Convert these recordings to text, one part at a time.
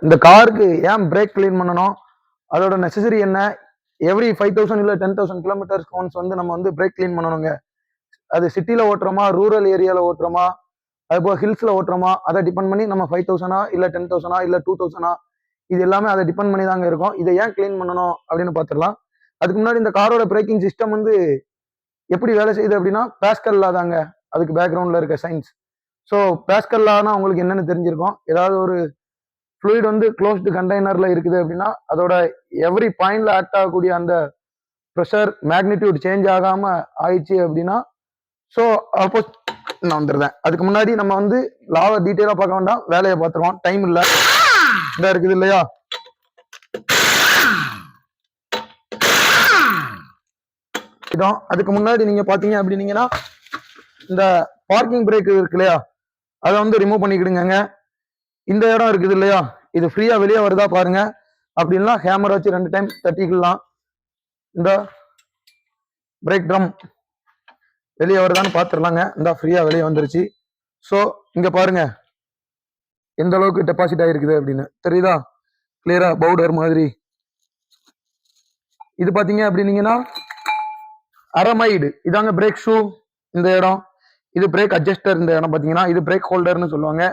இந்த காருக்கு ஏன் பிரேக் கிளீன் பண்ணணும், அதோட நெசசரி என்ன, எவ்ரி 5000 இல்லை 10,000 கிலோமீட்டர்ஸ் ஒன்ஸ் வந்து நம்ம வந்து பிரேக் கிளீன் பண்ணணுங்க. அது சிட்டியில் ஓட்டுறோமா, ரூரல் ஏரியாவில் ஓட்டுறோமா, அதுபோல் ஹில்ஸில் ஓட்டுறோமா, அதை டிபெண்ட் பண்ணி நம்ம 5000 இல்லை 10,000 இல்லை 2000 இது எல்லாமே அதை டிபெண்ட் பண்ணி தாங்க இருக்கும். இதை ஏன் கிளீன் பண்ணணும் அப்படின்னு பார்த்துடலாம். அதுக்கு முன்னாடி இந்த காரோட பிரேக்கிங் சிஸ்டம் வந்து எப்படி வேலை செய்யுது அப்படின்னா, பாஸ்கல் லா தாங்க அதுக்கு பேக்ரவுண்டில் இருக்க சயின்ஸ். ஸோ பாஸ்கல் லானா உங்களுக்கு என்னென்னு தெரிஞ்சிருக்கும். ஏதாவது ஒரு ஃப்ளூயிட் வந்து க்ளோஸ்டு கண்டெய்னர்ல இருக்குது அப்படின்னா அதோட எவ்ரி பாயிண்ட்ல ஆக்ட் ஆகக்கூடிய அந்த ப்ரெஷர் மேக்னிடியூட் சேஞ்ச் ஆகாம ஆயிடுச்சு அப்படின்னா, ஸோ அப்போ நான் வந்துடுறேன். அதுக்கு முன்னாடி நம்ம வந்து லாவை டீட்டெயிலாக பார்க்க வேண்டாம், வேலையை பார்த்துருவோம், டைம் இல்லை. இந்த இருக்குது இல்லையா, இதான். அதுக்கு முன்னாடி நீங்க பாத்தீங்க அப்படின்னீங்கன்னா இந்த பார்க்கிங் பிரேக் இருக்கு இல்லையா, அதை வந்து ரிமூவ் பண்ணிக்கிடுங்க. இந்த இடம் இருக்குது இல்லையா, இது ஃப்ரீயா வெளியே வருதா பாருங்க. அப்படின்னா ஹேமர் வச்சு 2 டைம் தட்டிக்கலாம். இந்த பிரேக் ட்ரம் வெளியே வருதான்னு பார்த்துடலாங்க. இந்த ஃப்ரீயா வெளியே வந்துருச்சு. ஸோ இங்க பாருங்க எந்த அளவுக்கு டெபாசிட் ஆகிருக்குது அப்படின்னு தெரியுதா, கிளியரா பவுடர் மாதிரி. இது பாத்தீங்க அப்படின்னீங்கன்னா அரமைடு, இதாங்க பிரேக் ஷூ. இந்த இடம் இது பிரேக் அட்ஜஸ்டர். இந்த இடம் பாத்தீங்கன்னா இது பிரேக் ஹோல்டர்னு சொல்லுவாங்க.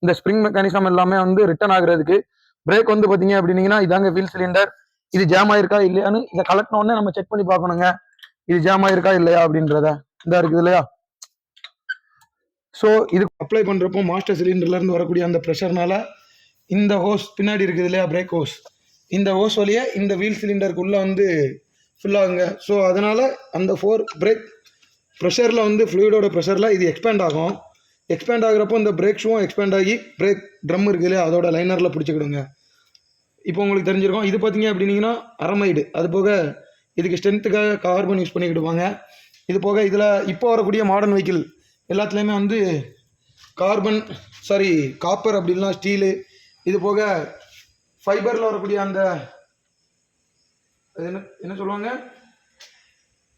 இந்த ஸ்ப்ரிங் மெக்கானிசம் எல்லாமே வந்து ரிட்டர்ன் ஆகுறதுக்கு. பிரேக் வந்து பாத்தீங்க அப்படின்னீங்கன்னா இதாங்க வீல் சிலிண்டர். இது ஜாம் ஆயிருக்கா இல்லையான்னு இதை கலெக்ட் உடனே நம்ம செக் பண்ணி பார்க்கணுங்க, இது ஜாம் ஆயிருக்கா இல்லையா அப்படின்றத. இதா இருக்குது இல்லையா. ஸோ இது அப்ளை பண்றப்போ மாஸ்டர் சிலிண்டர்ல இருந்து வரக்கூடிய அந்த ப்ரெஷர்னால இந்த ஹோஸ் பின்னாடி இருக்குது இல்லையா, பிரேக் ஹோஸ், இந்த ஹோஸ் வழியா இந்த வீல் சிலிண்டருக்குள்ள வந்து ஃபில் ஆகுங்க. ஸோ அதனால அந்த 4 பிரேக் ப்ரெஷரில் வந்து ஃப்ளூயிடோட ப்ரெஷரில் இது எக்ஸ்பேண்ட் ஆகும். எக்ஸ்பேண்ட் ஆகுறப்போ இந்த பிரேக் ஷூவும் எக்ஸ்பேண்ட் ஆகி பிரேக் ட்ரம் இருக்குது இல்லையா அதோட லைனரில் பிடிச்சிக்கிடுங்க. இப்போ உங்களுக்கு தெரிஞ்சிருக்கும். இது பார்த்தீங்க அப்படின்னீங்கன்னா அரமைடு. அது போக இதுக்கு ஸ்ட்ரென்த்துக்காக கார்பன் யூஸ் பண்ணிக்கிடுவாங்க. இது போக இதில் இப்போ வரக்கூடிய மாடர்ன் வெஹிக்கிள் எல்லாத்துலேயுமே வந்து காப்பர் அப்படின்னா ஸ்டீலு, இது போக ஃபைபரில் வரக்கூடிய அந்த என்ன சொல்லுவாங்க,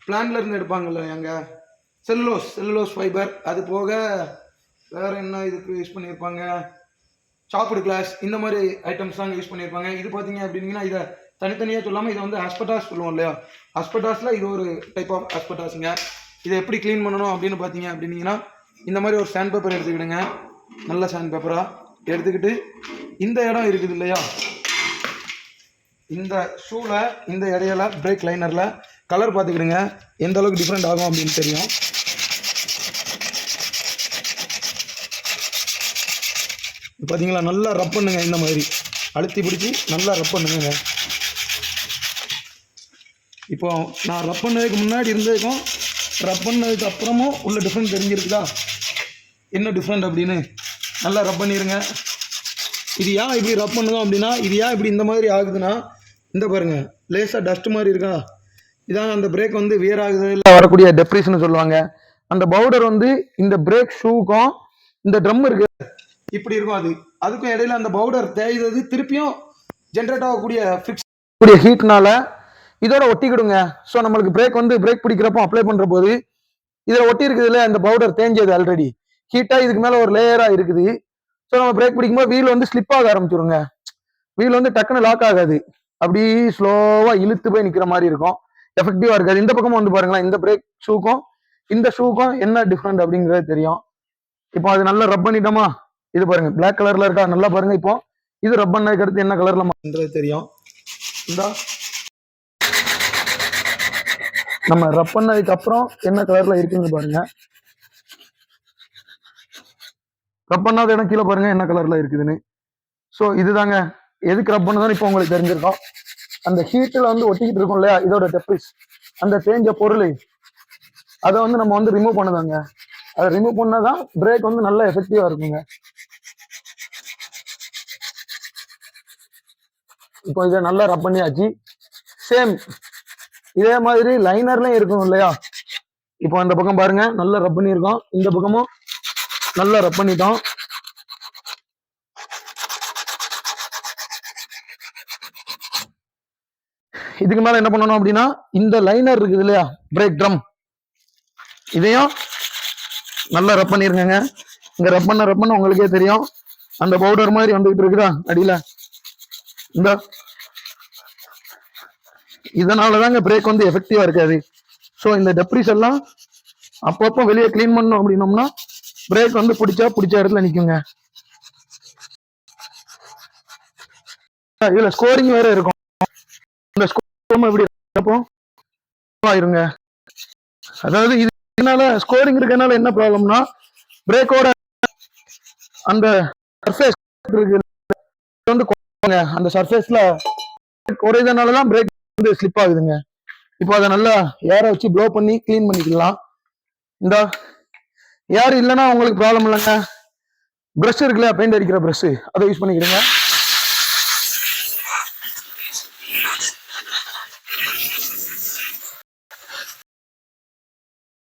பிளான்ல இருந்து எடுப்பாங்கல்ல எங்க, செல்லுலோஸ் ஃபைபர். அது போக வேற என்ன இதுக்கு யூஸ் பண்ணியிருப்பாங்க, சாப்பிடு கிளாஸ், இந்த மாதிரி ஐட்டம்ஸ் தான் யூஸ் பண்ணியிருப்பாங்க. இது பார்த்தீங்க அப்படின்னீங்கன்னா இதை தனித்தனியாக சொல்லாமல் இதை வந்து ஆஸ்பெட்டாஸ் சொல்லுவோம் இல்லையா, ஆஸ்பெட்டாஸில் இது ஒரு டைப் ஆஃப் ஆஸ்பெட்டாஸுங்க. இதை எப்படி க்ளீன் பண்ணணும் அப்படின்னு பார்த்தீங்க அப்படின்னீங்கன்னா இந்த மாதிரி ஒரு சாண்ட் பேப்பர் எடுத்துக்கிடுங்க. நல்ல சாண்ட் பேப்பராக எடுத்துக்கிட்டு இந்த இடம் இருக்குது இல்லையா, இந்த ஷூவில் இந்த இடையில பிரேக் லைனரில் கலர் பார்த்துக்கிடுங்க, எந்த அளவுக்கு டிஃப்ரெண்ட் ஆகும் அப்படின்னு தெரியும். பார்த்தீங்களா, நல்லா ரப் பண்ணுங்க. இந்த மாதிரி அழுத்தி பிடிச்சி நல்லா ரப் பண்ணுங்க. இப்போ நான் ரப் பண்ணதுக்கு முன்னாடி இருந்ததுக்கும் ரப் பண்ணதுக்கு அப்புறமும் உள்ள டிஃப்ரெண்ட் தெரிஞ்சிருக்குதா, என்ன டிஃப்ரெண்ட் அப்படின்னு நல்லா ரப் பண்ணிடுங்க. இது ஏன் இப்படி ரப் பண்ணுதோம் அப்படின்னா, இது ஏன் இப்படி இந்த மாதிரி ஆகுதுன்னா, இந்த பாருங்க லேசாக டஸ்ட் மாதிரி இருக்கா, இதாங்க அந்த பிரேக் வந்து வியர் ஆகுது இல்லை வரக்கூடிய டெப்ரிஸ்ன்னு சொல்லுவாங்க. அந்த பவுடர் வந்து இந்த பிரேக் ஷூக்கும் இந்த ட்ரம் இருக்கு இப்படி இருக்கும், அதுக்கும் இடையில அந்த பவுடர் தேய்தது திருப்பியும் ஜென்ரேட் ஆகக்கூடிய ஃபிக்ஸ் ஹீட்னால இதோட ஒட்டிக்கிடுங்க. ஸோ நம்மளுக்கு பிரேக் பிடிக்கிறப்போ அப்ளை பண்ற போது இதில் ஒட்டி இருக்குது இல்லை, அந்த பவுடர் தேஞ்சது ஆல்ரெடி ஹீட்டாக இதுக்கு மேலே ஒரு லேயராக இருக்குது. ஸோ நம்ம பிரேக் பிடிக்கும்போது வீல் வந்து ஸ்லிப் ஆக ஆரம்பிச்சிருங்க. வீல் வந்து டக்குன்னு லாக் ஆகாது, அப்படி ஸ்லோவா இழுத்து போய் நிற்கிற மாதிரி இருக்கும், எஃபெக்டிவா இருக்காது. இந்த பக்கமும் வந்து பாருங்களேன், இந்த பிரேக் ஷூக்கும் இந்த ஷூக்கும் என்ன டிஃப்ரெண்ட் அப்படிங்கிறது தெரியும். இப்போ அது நல்லா ரப் பண்ணிட்டோமா, இது பாருங்க பிளாக் கலர்ல இருக்கா, நல்லா பாருங்க. இப்போ இது ரப் பண்ணதுக்கு அடுத்து என்ன கலர்ல மாறுறது தெரியும். இந்த நம்ம ரப் பண்ணதுக்கு அப்புறம் என்ன கலர்ல இருக்குன்னு பாருங்க. ரப் பண்ணாத இடம் கீழே பாருங்க என்ன கலர்ல இருக்குதுன்னு. ஸோ இதுதாங்க எதுக்கு ரப் பண்ணதான் இப்போ உங்களுக்கு தெரிஞ்சிருக்கும். அந்த ஹீட்டில் வந்து ஒட்டிக்கிட்டு இருக்கும் இல்லையா இதோட டெப்ரிஸ், அந்த தேஞ்ச பொருள் அதை வந்து நம்ம வந்து ரிமூவ் பண்ணுதாங்க. அதை ரிமூவ் பண்ணாதான் பிரேக் வந்து நல்லா எஃபெக்டிவா இருக்குங்க. இப்போ இதை நல்லா ரப் பண்ணியாச்சு. சேம் இதே மாதிரி லைனர்லயும் இருக்கும் இல்லையா. இப்போ அந்த பக்கம் பாருங்க நல்லா ரப் பண்ணியிருக்கோம், இந்த பக்கமும் நல்லா ரப் பண்ணிட்டோம். இதுக்கு மேல என்ன பண்ணணும் அப்படின்னா, இந்த லைனர் இருக்குது இல்லையா பிரேக் ட்ரம், இதையும் நல்லா ரப் பண்ணிருங்க. இங்க ரப் பண்ண உங்களுக்கே தெரியும் அந்த பவுடர் மாதிரி வந்துகிட்டு இருக்குதா அடியில, இந்த இதனாலதாங்க பிரேக் வந்து எஃபெக்டிவா இருக்காது. ஸோ இந்த டெப்ரிஸ் எல்லாம் அப்பப்போ வெளியே கிளீன் பண்ணோம் அப்படின்னோம்னா பிரேக் வந்து பிடிச்ச இடத்துல நிக்குங்க. இதுல ஸ்கோரிங் வேற இருக்கும். இந்த ஸ்கோர் எப்படி ஆயிருங்க. அதாவது இதனால ஸ்கோரிங் இருக்கனால என்ன ப்ராப்ளம்னா பிரேக்கோட அந்த சர்ஃபேஸ் வந்து அந்த சர்ஃபேஸ்ல குறைதனாலதான் பிரேக் வந்து ஸ்லிப் ஆகுதுங்க. இப்போ அதை நல்லா ஏரை வச்சு ப்ளோ பண்ணி கிளீன் பண்ணிக்கலாம். இந்த ஏர் இல்லைன்னா உங்களுக்கு ப்ராப்ளம் இல்லைங்க. ப்ரஷ் இருக்குல்ல, பெயிண்ட் அடிக்கிற ப்ரஷ், அதை யூஸ் பண்ணிக்கிடுங்க.